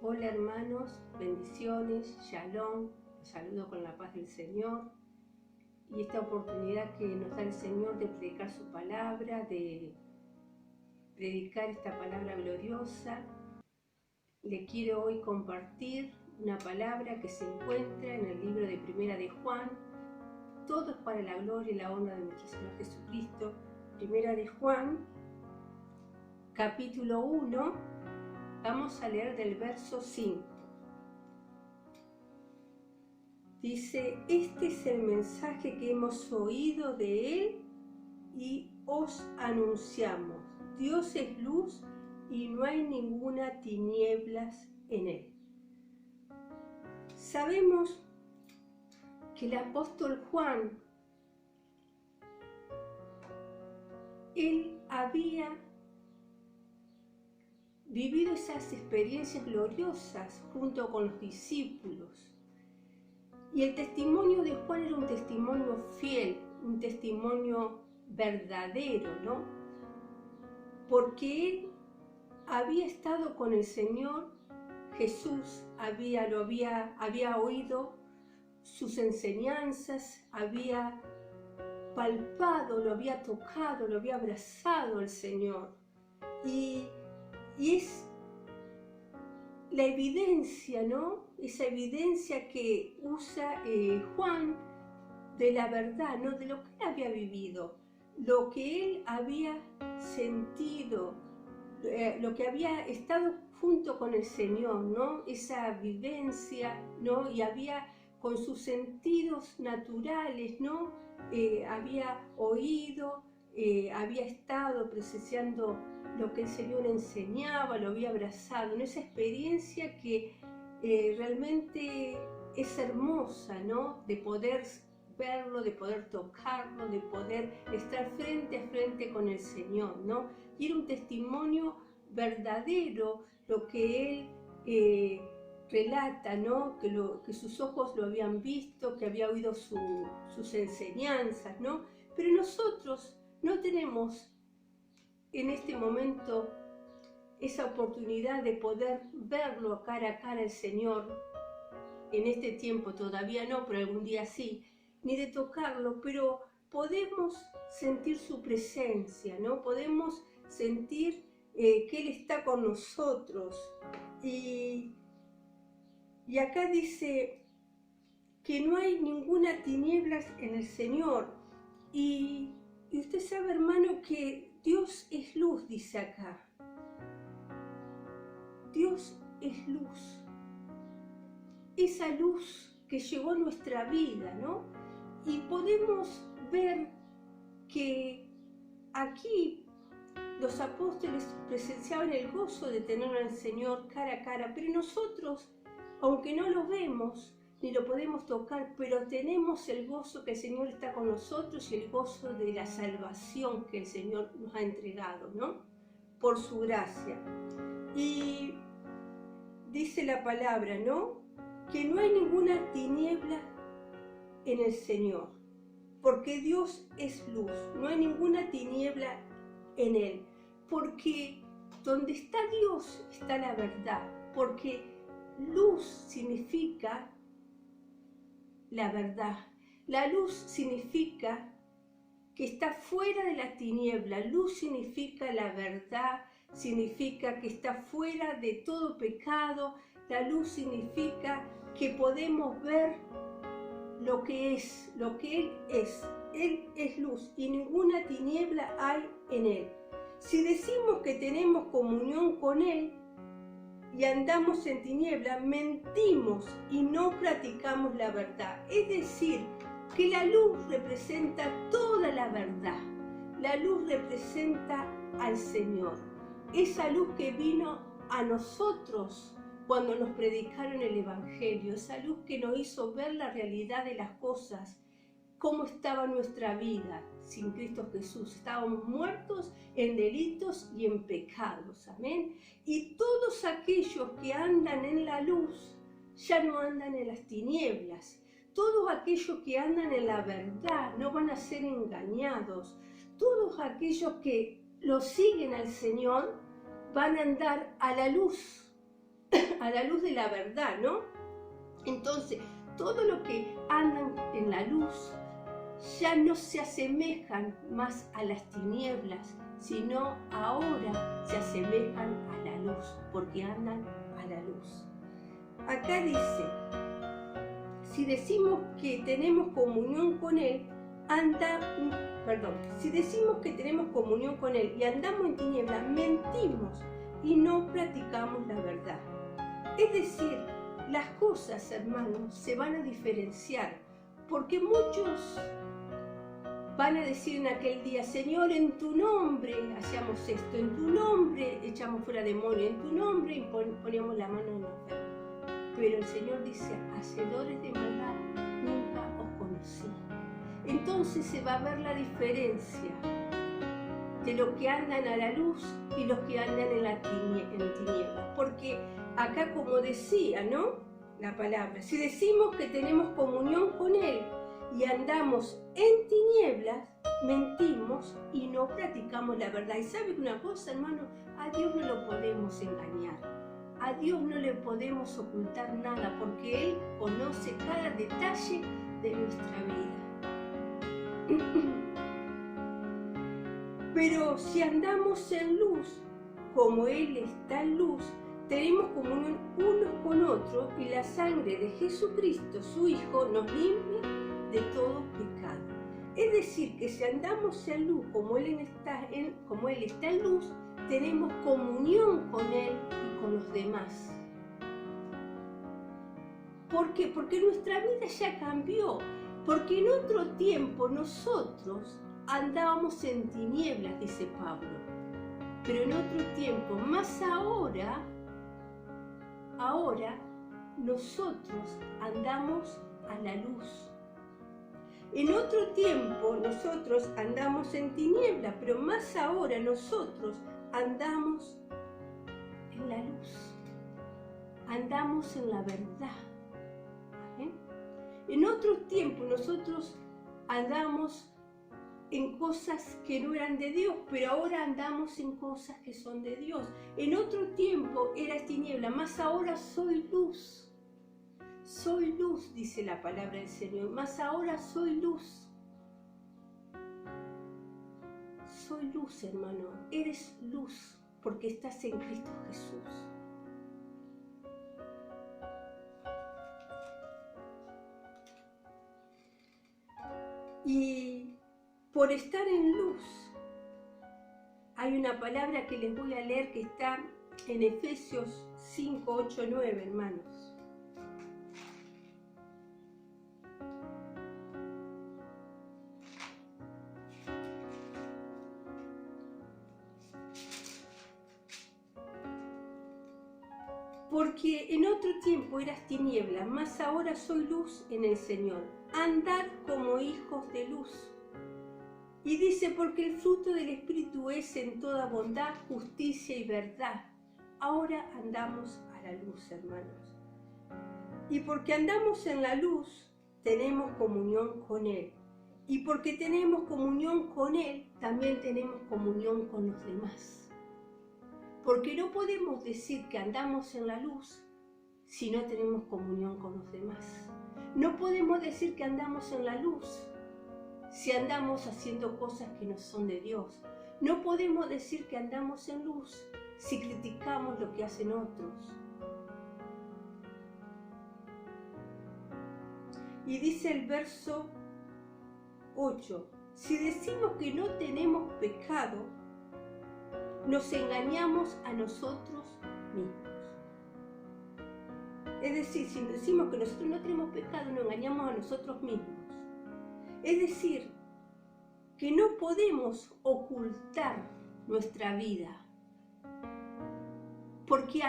Hola hermanos, bendiciones, shalom, los saludo con la paz del Señor y esta oportunidad que nos da el Señor de predicar su palabra, de predicar esta palabra gloriosa. Le quiero hoy compartir una palabra que se encuentra en el libro de Primera de Juan. Todo es para la gloria y la honra de nuestro Señor Jesucristo. Primera de Juan, capítulo 1, vamos a leer del verso 5. Dice, este es el mensaje que hemos oído de Él y os anunciamos. Dios es luz y no hay ninguna tinieblas en Él. Sabemos que el apóstol Juan, él había vivido esas experiencias gloriosas junto con los discípulos. Y el testimonio de Juan era un testimonio fiel, un testimonio verdadero, ¿no? Porque él había estado con el Señor Jesús, había oído sus enseñanzas, había palpado, lo había tocado, lo había abrazado al Señor. Y es la evidencia, ¿no? Esa evidencia que usa Juan de la verdad, ¿no? De lo que él había vivido, lo que él había sentido, lo que había estado junto con el Señor, ¿no? Esa vivencia, ¿no? Y había con sus sentidos naturales, ¿no? Había oído, había estado presenciando lo que el Señor enseñaba, lo había abrazado, en esa experiencia que realmente es hermosa, ¿no? De poder verlo, de poder tocarlo, de poder estar frente a frente con el Señor, ¿no? Y era un testimonio verdadero lo que él relata, ¿no? Que sus ojos lo habían visto, que había oído sus enseñanzas, ¿no? Pero nosotros no tenemos en este momento esa oportunidad de poder verlo cara a cara al Señor. En este tiempo todavía no, pero algún día sí, ni de tocarlo, pero podemos sentir su presencia, ¿no? Podemos sentir que Él está con nosotros. Y acá dice que no hay ninguna tinieblas en el Señor. Y usted sabe, hermano, que Dios es luz, dice acá. Dios es luz. Esa luz que llegó a nuestra vida, ¿no? Y podemos ver que aquí los apóstoles presenciaban el gozo de tener al Señor cara a cara, pero nosotros, aunque no lo vemos ni lo podemos tocar, pero tenemos el gozo que el Señor está con nosotros y el gozo de la salvación que el Señor nos ha entregado, ¿no? Por su gracia. Y dice la palabra, ¿no? Que no hay ninguna tiniebla en el Señor, porque Dios es luz, no hay ninguna tiniebla en Él, porque donde está Dios está la verdad, porque luz significa la verdad, la luz significa que está fuera de la tiniebla, luz significa la verdad, significa que está fuera de todo pecado, la luz significa que podemos ver lo que es, lo que Él es luz y ninguna tiniebla hay en Él. Si decimos que tenemos comunión con Él y andamos en tiniebla, mentimos y no practicamos la verdad. Es decir, que la luz representa toda la verdad. La luz representa al Señor. Esa luz que vino a nosotros cuando nos predicaron el Evangelio, esa luz que nos hizo ver la realidad de las cosas, cómo estaba nuestra vida sin Cristo Jesús. Estábamos muertos en delitos y en pecados, amén. Y todos aquellos que andan en la luz ya no andan en las tinieblas. Todos aquellos que andan en la verdad no van a ser engañados. todos aquellos que lo siguen al Señor van a andar a la luz de la verdad, ¿no? Entonces, todo lo que andan en la luz ya no se asemejan más a las tinieblas, sino ahora se asemejan a la luz, porque andan a la luz. Acá dice, si decimos que tenemos comunión con Él, si decimos que tenemos comunión con Él y andamos en tinieblas, mentimos y no practicamos la verdad. Es decir, las cosas, hermanos, se van a diferenciar, porque muchos van a decir en aquel día, Señor, en tu nombre hacíamos esto, en tu nombre echamos fuera demonios, en tu nombre poníamos la mano en los enfermos. Pero el Señor dice, hacedores de maldad, nunca os conocí. Entonces se va a ver la diferencia de los que andan a la luz y los que andan en tinieblas. Porque acá, como decía, ¿no?, la palabra, si decimos que tenemos comunión con Él y andamos en tinieblas, mentimos y no practicamos la verdad. Y ¿sabe una cosa, hermano? A Dios no lo podemos engañar. A Dios no le podemos ocultar nada, porque Él conoce cada detalle de nuestra vida. Pero si andamos en luz, como Él está en luz, tenemos comunión unos con otros, y la sangre de Jesucristo, su Hijo, nos limpia de todo pecado. Es decir, que si andamos en luz, como Él está en luz, tenemos comunión con Él y con los demás. ¿Por qué? Porque nuestra vida ya cambió. Porque en otro tiempo nosotros andábamos en tinieblas, dice Pablo. Pero en otro tiempo, más ahora nosotros andamos a la luz. En otro tiempo nosotros andamos en tinieblas, pero más ahora nosotros andamos en la luz. Andamos en la verdad. ¿Vale? En otro tiempo nosotros andamos en cosas que no eran de Dios, pero ahora andamos en cosas que son de Dios. En otro tiempo era tiniebla, más ahora soy luz. Soy luz, dice la palabra del Señor, más ahora soy luz. Soy luz, hermano, eres luz porque estás en Cristo Jesús. Y por estar en luz, hay una palabra que les voy a leer que está en Efesios 5, 8, 9, hermanos. Porque en otro tiempo eras tiniebla, mas ahora soy luz en el Señor. Andad como hijos de luz. Y dice, porque el fruto del Espíritu es en toda bondad, justicia y verdad. Ahora andamos a la luz, hermanos. Y porque andamos en la luz, tenemos comunión con Él. Y porque tenemos comunión con Él, también tenemos comunión con los demás. Porque no podemos decir que andamos en la luz si no tenemos comunión con los demás. No podemos decir que andamos en la luz si andamos haciendo cosas que no son de Dios. No podemos decir que andamos en luz si criticamos lo que hacen otros. Y dice el verso 8, si decimos que no tenemos pecado, nos engañamos a nosotros mismos. Es decir, si decimos que nosotros no tenemos pecado, nos engañamos a nosotros mismos. Es decir, que no podemos ocultar nuestra vida, porque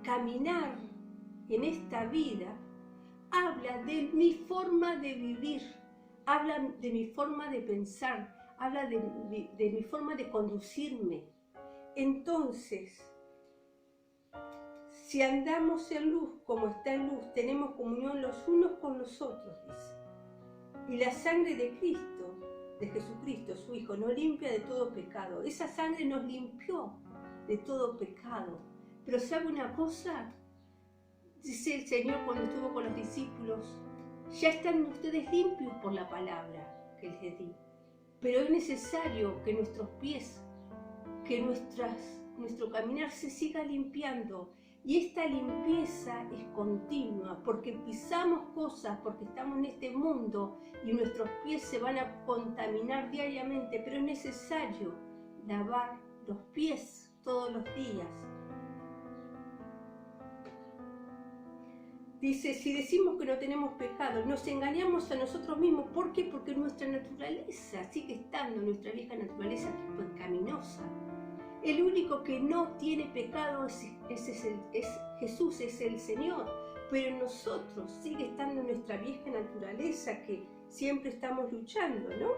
caminar en esta vida, habla de mi forma de vivir, habla de mi forma de pensar, habla de mi forma de conducirme. Entonces, si andamos en luz como está en luz, tenemos comunión los unos con los otros, dice. Y la sangre de Cristo de Jesucristo, su Hijo, nos limpia de todo pecado. Esa sangre nos limpió de todo pecado. Pero ¿sabe una cosa? Dice el Señor cuando estuvo con los discípulos, ya están ustedes limpios por la palabra que les di. Pero es necesario que nuestros pies, que nuestro caminar se siga limpiando. Y esta limpieza es continua, porque pisamos cosas, porque estamos en este mundo y nuestros pies se van a contaminar diariamente, pero es necesario lavar los pies todos los días. Dice, si decimos que no tenemos pecado, nos engañamos a nosotros mismos. ¿Por qué? Porque nuestra naturaleza sigue estando, nuestra vieja naturaleza pecaminosa. El único que no tiene pecado es Jesús, es el Señor. Pero en nosotros sigue estando nuestra vieja naturaleza que siempre estamos luchando, ¿no?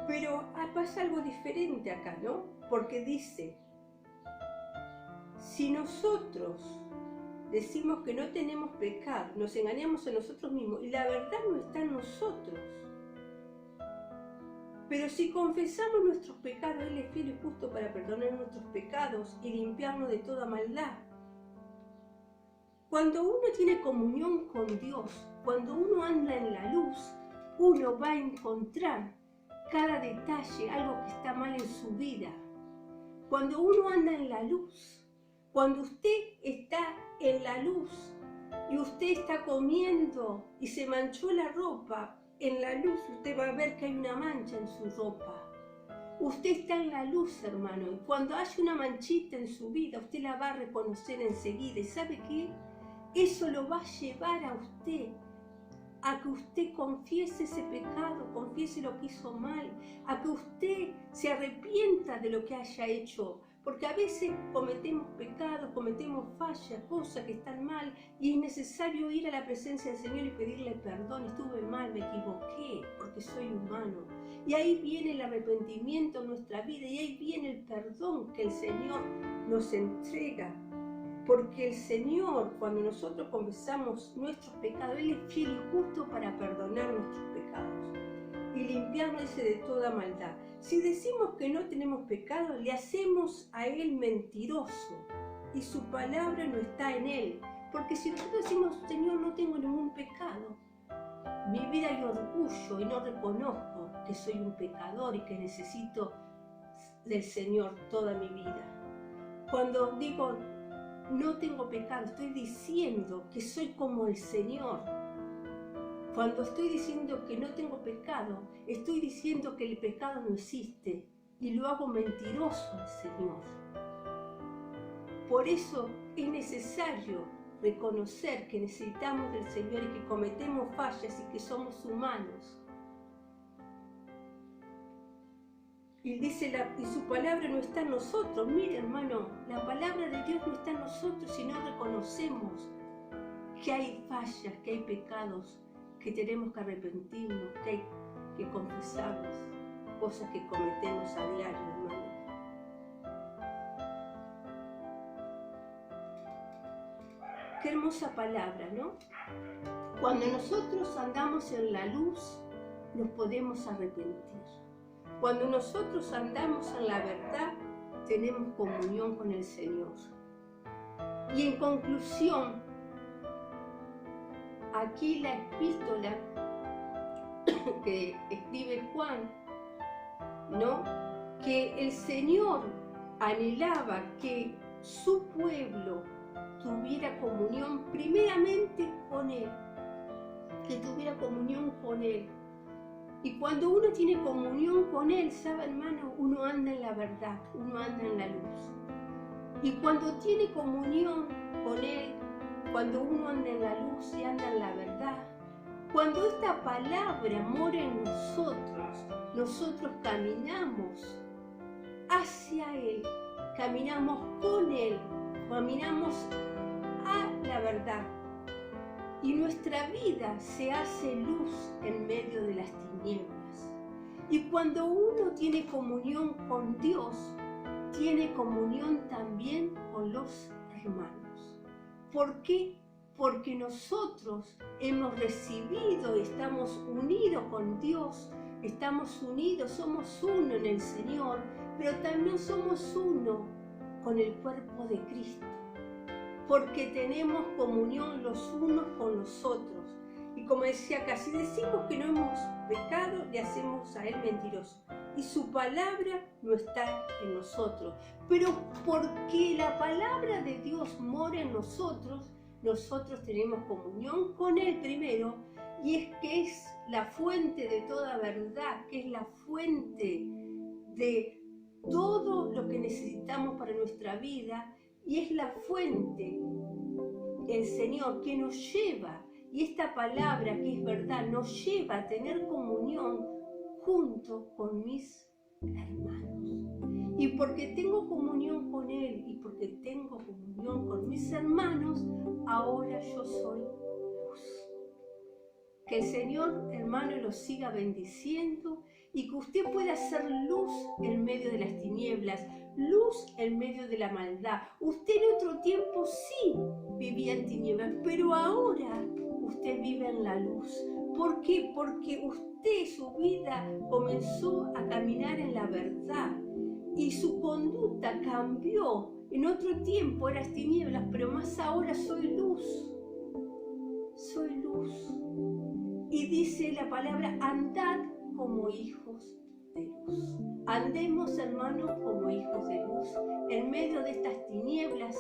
Pero pasa algo diferente acá, ¿no? Porque dice, si nosotros decimos que no tenemos pecado, nos engañamos a nosotros mismos y la verdad no está en nosotros. Pero si confesamos nuestros pecados, Él es fiel y justo para perdonar nuestros pecados y limpiarnos de toda maldad. Cuando uno tiene comunión con Dios, cuando uno anda en la luz, uno va a encontrar cada detalle, algo que está mal en su vida. Cuando uno anda en la luz, cuando usted está en la luz y usted está comiendo y se manchó la ropa, en la luz usted va a ver que hay una mancha en su ropa. Usted está en la luz, hermano, y cuando haya una manchita en su vida, usted la va a reconocer enseguida. ¿Y sabe qué? Eso lo va a llevar a usted a que usted confiese ese pecado, confiese lo que hizo mal, a que usted se arrepienta de lo que haya hecho. Porque a veces cometemos pecados, cometemos fallas, cosas que están mal, y es necesario ir a la presencia del Señor y pedirle perdón. Estuve mal, me equivoqué, porque soy humano. Y ahí viene el arrepentimiento en nuestra vida, y ahí viene el perdón que el Señor nos entrega. Porque el Señor, cuando nosotros confesamos nuestros pecados, Él es fiel y justo para perdonar nuestros pecados y limpiarnos de toda maldad. Si decimos que no tenemos pecado, le hacemos a Él mentiroso y su palabra no está en Él. Porque si nosotros decimos, Señor, no tengo ningún pecado, mi vida hay orgullo y no reconozco que soy un pecador y que necesito del Señor toda mi vida. Cuando digo, no tengo pecado, estoy diciendo que soy como el Señor. Cuando estoy diciendo que no tengo pecado, estoy diciendo que el pecado no existe y lo hago mentiroso al Señor. Por eso es necesario reconocer que necesitamos del Señor y que cometemos fallas y que somos humanos. Y dice, y su palabra no está en nosotros. Mire, hermano, la palabra de Dios no está en nosotros si no reconocemos que hay fallas, que hay pecados, que tenemos que arrepentirnos, que hay que confesarnos, cosas que cometemos a diario, hermano. Qué hermosa palabra, ¿no? Cuando nosotros andamos en la luz, nos podemos arrepentir. Cuando nosotros andamos en la verdad, tenemos comunión con el Señor. Y en conclusión, aquí la epístola que escribe Juan, ¿no? Que el Señor anhelaba que su pueblo tuviera comunión primeramente con Él, que tuviera comunión con Él. Y cuando uno tiene comunión con Él, ¿sabe, hermano? Uno anda en la verdad, uno anda en la luz. Y cuando tiene comunión con Él, cuando uno anda en la luz y anda en la verdad, cuando esta palabra mora en nosotros, nosotros caminamos hacia Él, caminamos con Él, caminamos a la verdad. Y nuestra vida se hace luz en medio de las tinieblas. Y cuando uno tiene comunión con Dios, tiene comunión también con los hermanos. ¿Por qué? Porque nosotros hemos recibido, estamos unidos con Dios estamos unidos, somos uno en el Señor, pero también somos uno con el cuerpo de Cristo, porque tenemos comunión los unos con los otros. Y como decía acá, si decimos que no hemos pecado, le hacemos a Él mentiroso, y su palabra no está en nosotros. Pero porque la palabra de Dios mora en nosotros, nosotros tenemos comunión con Él primero, y es que es la fuente de toda verdad, que es la fuente de todo lo que necesitamos para nuestra vida, y es la fuente, el Señor, que nos lleva, y esta palabra que es verdad, nos lleva a tener comunión junto con mis hermanos. Y porque tengo comunión con Él y porque tengo comunión con mis hermanos, ahora yo soy luz. Que el Señor, hermano, los siga bendiciendo y que usted pueda ser luz en medio de las tinieblas, luz en medio de la maldad. Usted en otro tiempo sí vivía en tinieblas, pero ahora usted vive en la luz. ¿Por qué? Porque usted, su vida comenzó a caminar en la verdad y su conducta cambió. En otro tiempo eras tinieblas, pero más ahora soy luz. Soy luz. Y dice la palabra, andad como hijos de luz. Andemos, hermanos, como hijos de luz, en medio de estas tinieblas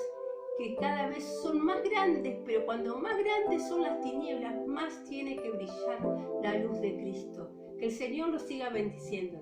que cada vez son más grandes, pero cuando más grandes son las tinieblas, más tiene que brillar la luz de Cristo. Que el Señor los siga bendiciendo.